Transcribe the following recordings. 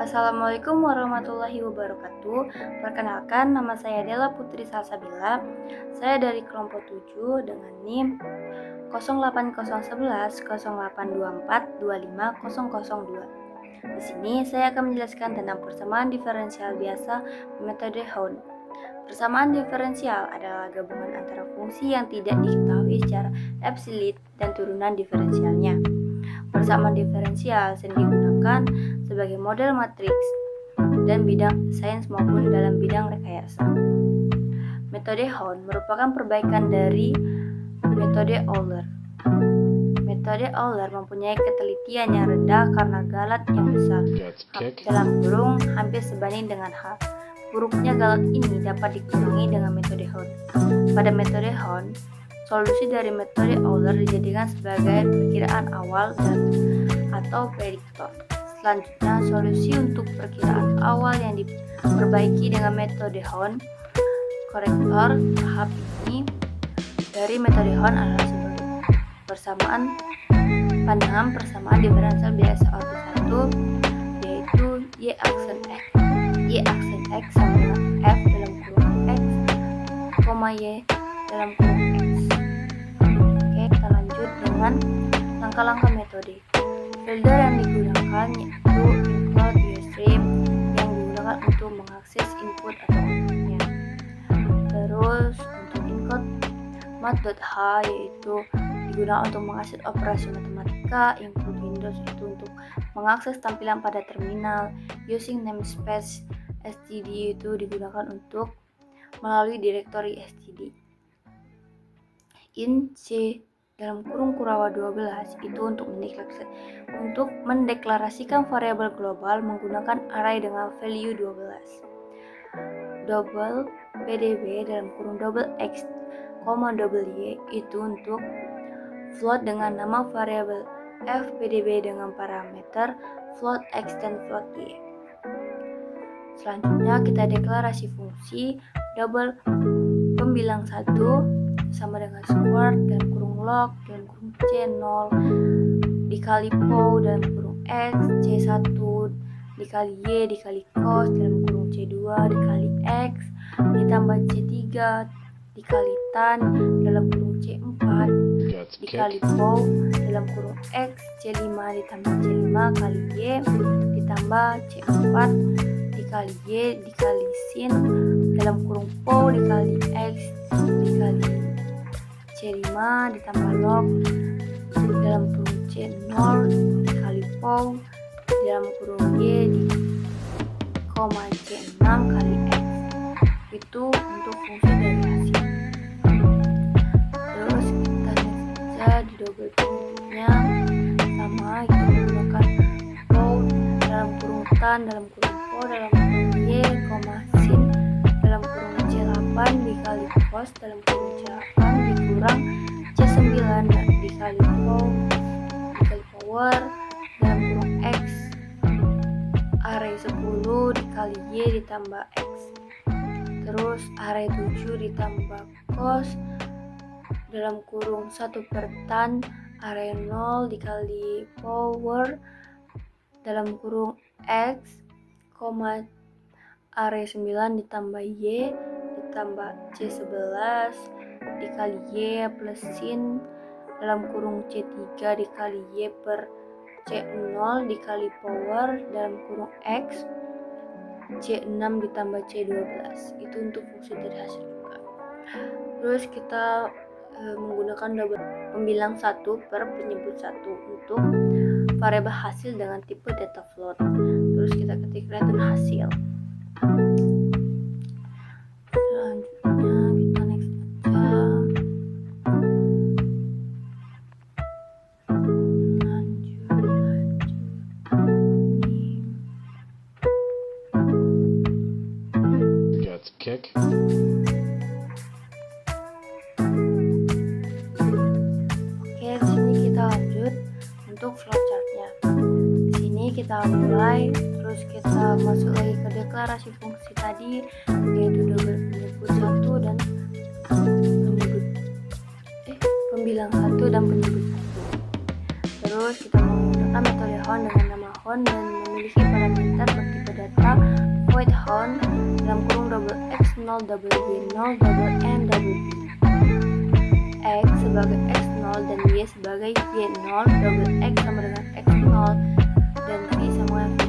Assalamualaikum warahmatullahi wabarakatuh. Perkenalkan, nama saya Della Putri Salsabila. Saya dari kelompok 7 dengan NIM 08011 0824 25002. Di sini saya akan menjelaskan tentang persamaan diferensial biasa metode Hone. Persamaan diferensial adalah gabungan antara fungsi yang tidak diketahui secara absolut dan turunan diferensialnya. Persamaan diferensial sering digunakan sebagai model matriks dan bidang sains maupun dalam bidang rekayasa. Metode Hone merupakan perbaikan dari metode Euler. Metode Euler mempunyai ketelitian yang rendah karena galat yang besar, dalam kurung hampir sebanding dengan H. Buruknya galat ini dapat dikurangi dengan metode Hone. Pada metode Hone, solusi dari metode Euler dijadikan sebagai perkiraan awal atau prediktor. Selanjutnya, solusi untuk perkiraan awal yang diperbaiki dengan metode Hone. Korektor tahap ini dari metode Hone adalah sebagai pandangan persamaan diferensial biasa order 1, yaitu Y aksen X sama dengan F dalam kurung X, Y dalam kurung X. Oke, kita lanjut dengan langkah-langkah metode. Filter yang digunakan yaitu include UStream yang digunakan untuk mengakses input atau outputnya. Terus untuk encode mat.h yaitu digunakan untuk mengakses operasi matematika. Include Windows itu untuk mengakses tampilan pada terminal. Using namespace std itu digunakan untuk melalui direktori std. In C dalam kurung Kurawa 12 itu untuk mendeklarasikan variabel global menggunakan array dengan value 12. Double PDB dalam kurung double X, double Y itu untuk float dengan nama variabel F PDB dengan parameter float X dan float Y. Selanjutnya kita deklarasi fungsi double pembilang 1 sama dengan square dalam kurung log dalam kurung C0 dikali POW dalam kurung X, C1 dikali Y dikali cos dalam kurung C2 dikali X ditambah C3 dikali tan dalam kurung C4 dikali POW dalam kurung X, C5 ditambah C5 kali Y ditambah C4 dikali Y dikali sin dalam kurung POW dikali X dikali C5 ditambah log dalam kurung C0 dikali POW dalam kurung Y C6 kali X. Itu untuk fungsi dari hasil. Terus kita next saja di double bentuknya sama, itu menggunakan POW dalam kurung tan dalam kurung POW dalam kurung Y, sin dalam kurung C8 dikali cos dalam kurung C8 dikurang C9 dan dikali POW dikali power dalam kurung X array 10 dikali Y ditambah X. Terus array 7 ditambah cos dalam kurung 1 per tan array 0 dikali power dalam kurung X, array 9 ditambah Y ditambah C11 dikali Y plus sin dalam kurung C3 dikali Y per C0 dikali power dalam kurung X, C6 ditambah C12. Itu untuk fungsi dari hasil juga. Terus kita menggunakan double pembilang 1 per penyebut 1 untuk variabel hasil dengan tipe data float. Terus kita ketik return hasil. Selanjutnya kita next aja. Kick. Oke, di sini kita lanjut untuk flowchartnya. Di sini kita mulai, terus kita masuk lagi ke deklarasi fungsi tadi, yaitu double penyebut 1 dan pembilang 1 dan penyebut 1. Terus kita menggunakan metode Hone dengan nama Hone dan memiliki parameter bertipe hon dalam kurung double x 0 double y 0 double n double b. X sebagai x0 dan y sebagai y0 double x sama dengan x0 dan v sama dengan v0.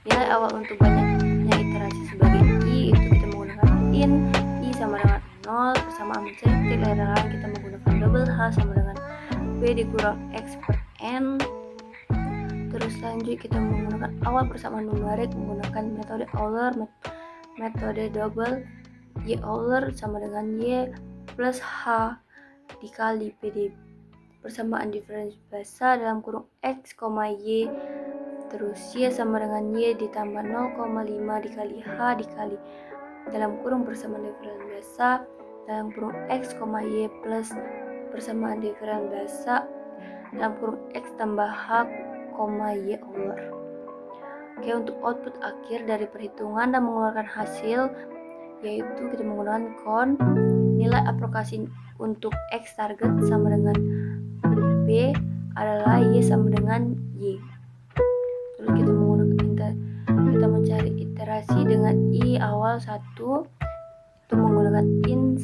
Nilai awal untuk banyaknya iterasi sebagai i itu kita menggunakan in i sama dengan 0, persamaan mencari titik lain kita menggunakan double h sama dengan b dikurang x per n. Terus lanjut kita menggunakan awal persamaan numerik menggunakan metode Euler, metode double y Euler sama dengan y plus h dikali PDB. Persamaan diferensi biasa dalam kurung x, y terus y sama dengan y ditambah 0,5 dikali h dikali dalam kurung persamaan diferensi biasa dalam kurung x, y plus persamaan diferensi biasa dalam kurung x tambah h, y Euler. Oke, untuk output akhir dari perhitungan dan mengeluarkan hasil yaitu kita menggunakan kon nilai aprokasi untuk x target sama dengan b adalah y sama dengan y. Terus kita menggunakan kita mencari iterasi dengan i awal 1 itu menggunakan in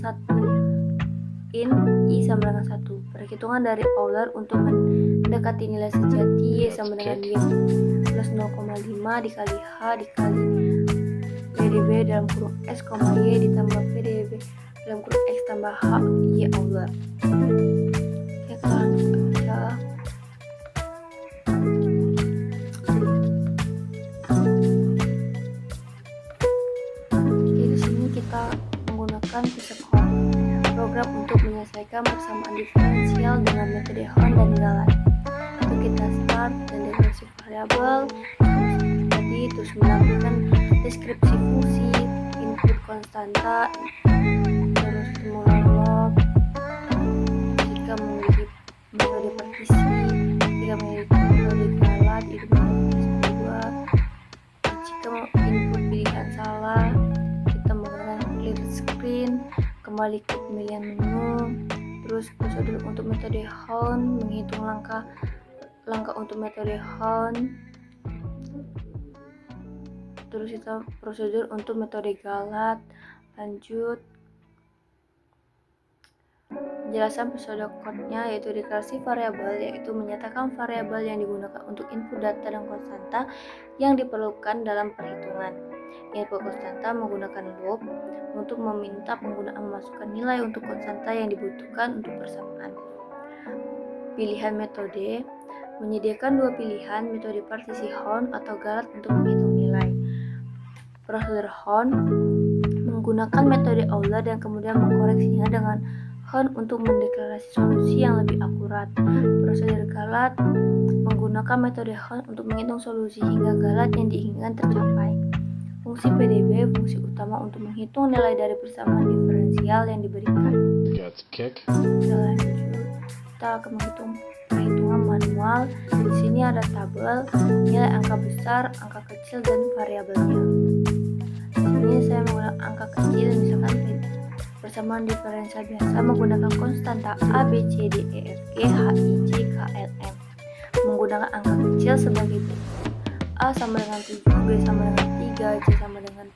i sama dengan 1. Perhitungan dari Euler untuk mendekati nilai sejati y sama dengan y plus 0,5 dikali h dikali PDB dalam kurung x, y ditambah PDB dalam kurung x tambah h y Euler. Oke, kita lanjut aja. Oke, di sini kita menggunakan Pisahon, program untuk menyelesaikan persamaan diferensial dengan metode Hon dan Galois. Itu kita start dan definisi variabel tadi, terus menampilkan deskripsi fungsi, input konstanta, terus monolog jika memiliki metode partisi, jika memiliki metode galat itu metode kedua. Jika input pilihan salah kita menggunakan clear screen, kembali ke pemilihan menu. Terus prosedur untuk metode Hon, menghitung langkah untuk metode Hon. Terus kita prosedur untuk metode galat. Lanjut penjelasan pseudocode-nya yaitu deklarasi variabel, yaitu menyatakan variabel yang digunakan untuk input data dan konstanta yang diperlukan dalam perhitungan. Input konstanta menggunakan loop untuk meminta pengguna memasukkan nilai untuk konstanta yang dibutuhkan untuk persamaan. Pilihan metode menyediakan dua pilihan, metode partisi Hon atau galat untuk menghitung nilai. Prosedur Hon menggunakan metode Euler dan kemudian mengkoreksinya dengan Hon untuk mendeklarasi solusi yang lebih akurat. Prosedur galat menggunakan metode Hon untuk menghitung solusi hingga galat yang diinginkan tercapai. Fungsi PDB, fungsi utama untuk menghitung nilai dari persamaan diferensial yang diberikan. Lanjut, kita akan menghitung perhitungan manual. Di sini ada tabel nilai angka besar, angka kecil, dan variabelnya. Di sini saya menggunakan angka kecil, misalkan persamaan diferensial biasa menggunakan konstanta A, B, C, D, E, F, G, H, I, J, K, L, M. Menggunakan angka kecil sebagai berikut. A sama dengan 7, B sama dengan 3, C sama dengan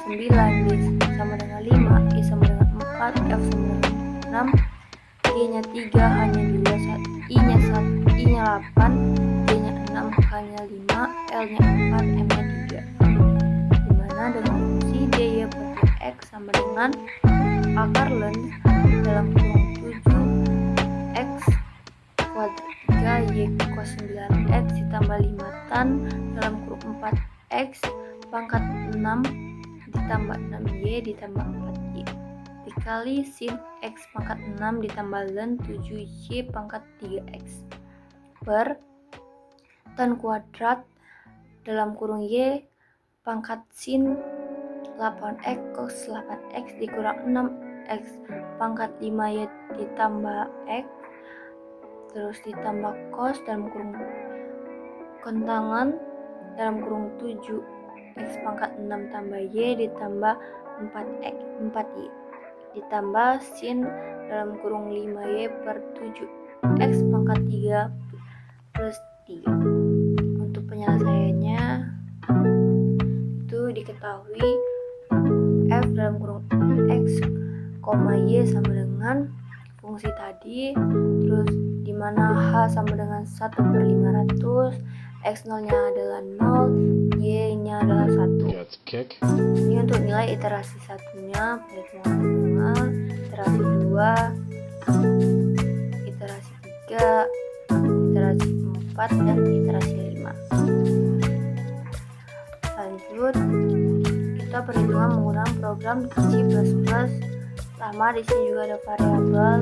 9, D sama dengan 5, E sama dengan 4, F sama dengan 6, G-nya 3, H-nya 2, I-nya 1, I-nya 8, D-nya 6, K-nya 5, L-nya 4, M-nya 3. Dimana dengan fungsi dy per dx sama dengan akar ln dalam kurung 7 x kuadrat 3 y cos 9x ditambah 5 tan dalam kurung 4x pangkat 6 ditambah 6y ditambah 4y dikali sin x pangkat 6 ditambah ln 7y pangkat 3x per tan kuadrat dalam kurung y pangkat sin 8x cos 8x dikurang 6x pangkat 5y ditambah x terus ditambah cos dalam kurung kentangan dalam kurung 7x pangkat 6 tambah y ditambah 4y ditambah sin dalam kurung 5y per 7x pangkat 3 plus 3. Untuk penyelesaiannya itu diketik mengetahui f dalam kurung x, y sama dengan fungsi tadi, terus dimana h sama dengan 1/500, x0 nya adalah 0, y nya adalah 1. Ini untuk nilai iterasi satunya, perhitungan manual, iterasi 2, iterasi 3, iterasi 4, dan iterasi 5. Lanjut, kita perhitungan menggunakan program C++. Pertama, di sini juga ada variabel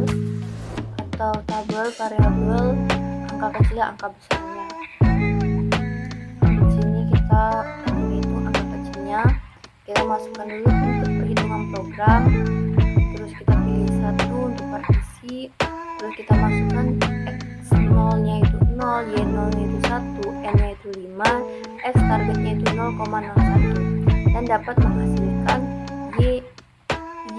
atau tabel variabel, angka kecil dan angka besarnya. Di sini kita menghitung angka kecilnya. Kita masukkan dulu input perhitungan program, terus kita pilih 1 untuk partisi, terus kita masukkan x0 nya itu 0, y0 nya itu 1, n nya itu 5, x targetnya itu 0,01, dan dapat menghasilkan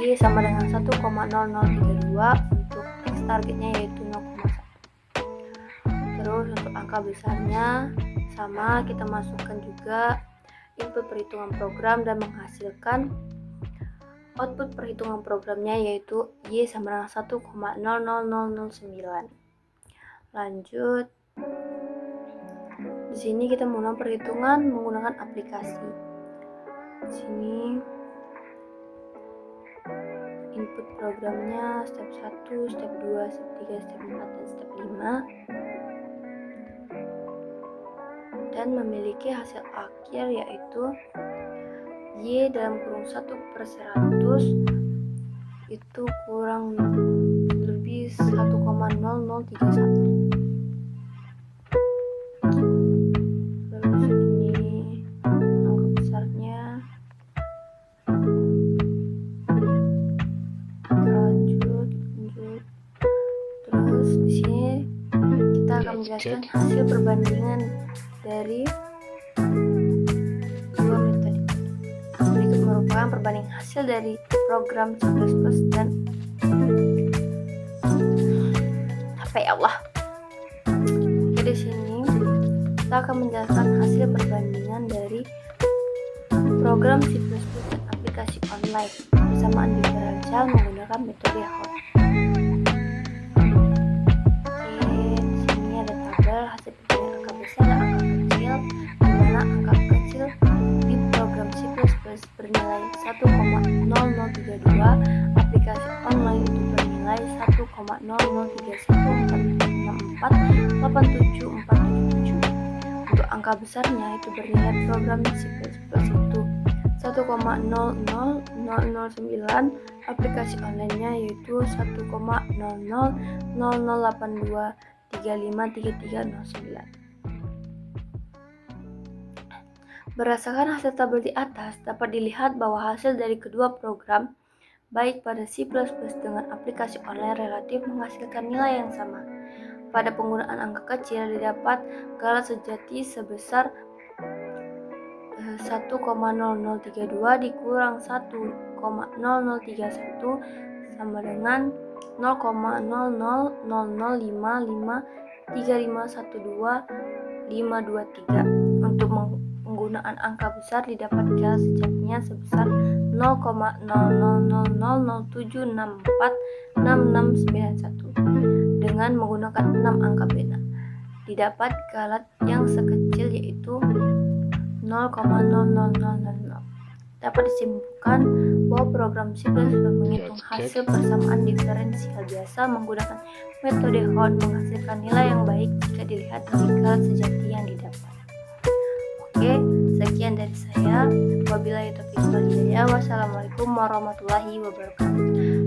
y sama dengan 1,0032 untuk x targetnya yaitu 0,1. Terus untuk angka besarnya sama, kita masukkan juga input perhitungan program dan menghasilkan output perhitungan programnya yaitu y sama dengan 1,00009. Lanjut, di sini kita menggunakan perhitungan menggunakan aplikasi. Di sini input programnya step 1, step 2, step 3, step 4, dan step 5, dan memiliki hasil akhir yaitu y dalam kurung 1/100 itu kurang lebih 1,0031. Terus ini angka besarnya. Lanjut. Terus di sini kita akan menjelaskan hasil perbandingan dari dua metode. Berikut merupakan perbandingan hasil dari program C++ dan apa ya Allah. Oke, di sini kita akan menjelaskan hasil perbandingan dari program C++ dan aplikasi online persamaan diferensial menggunakan metode Hot. Di sini ada tabel hasil perbandingan angka besar dan angka kecil, di mana angka kecil di program C++ bernilai 1,0032, aplikasi online itu bernilai 1,003146487477. Untuk angka besarnya itu bernilai program C++ itu 1,00009, aplikasi online-nya yaitu 1,0082353309. Berdasarkan hasil tabel di atas, dapat dilihat bahwa hasil dari kedua program, baik pada C++ dengan aplikasi online relatif menghasilkan nilai yang sama. Pada penggunaan angka kecil, didapat galat sejati sebesar 1,0032 dikurang 1,0031 sama dengan 0,00553512,523. Untuk penggunaan angka besar didapat galat sejatinya sebesar 0,0007646691. Dengan menggunakan 6 angka bena, didapat galat yang sekecil yaitu 0,0000. Dapat disimpulkan bahwa program C++ menghitung hasil persamaan diferensial biasa menggunakan metode Hot menghasilkan nilai yang baik jika dilihat dari galat sejati yang didapat. Oke, sekian dari saya. Wabillahi taufiq wal hidayah. Wassalamualaikum warahmatullahi wabarakatuh.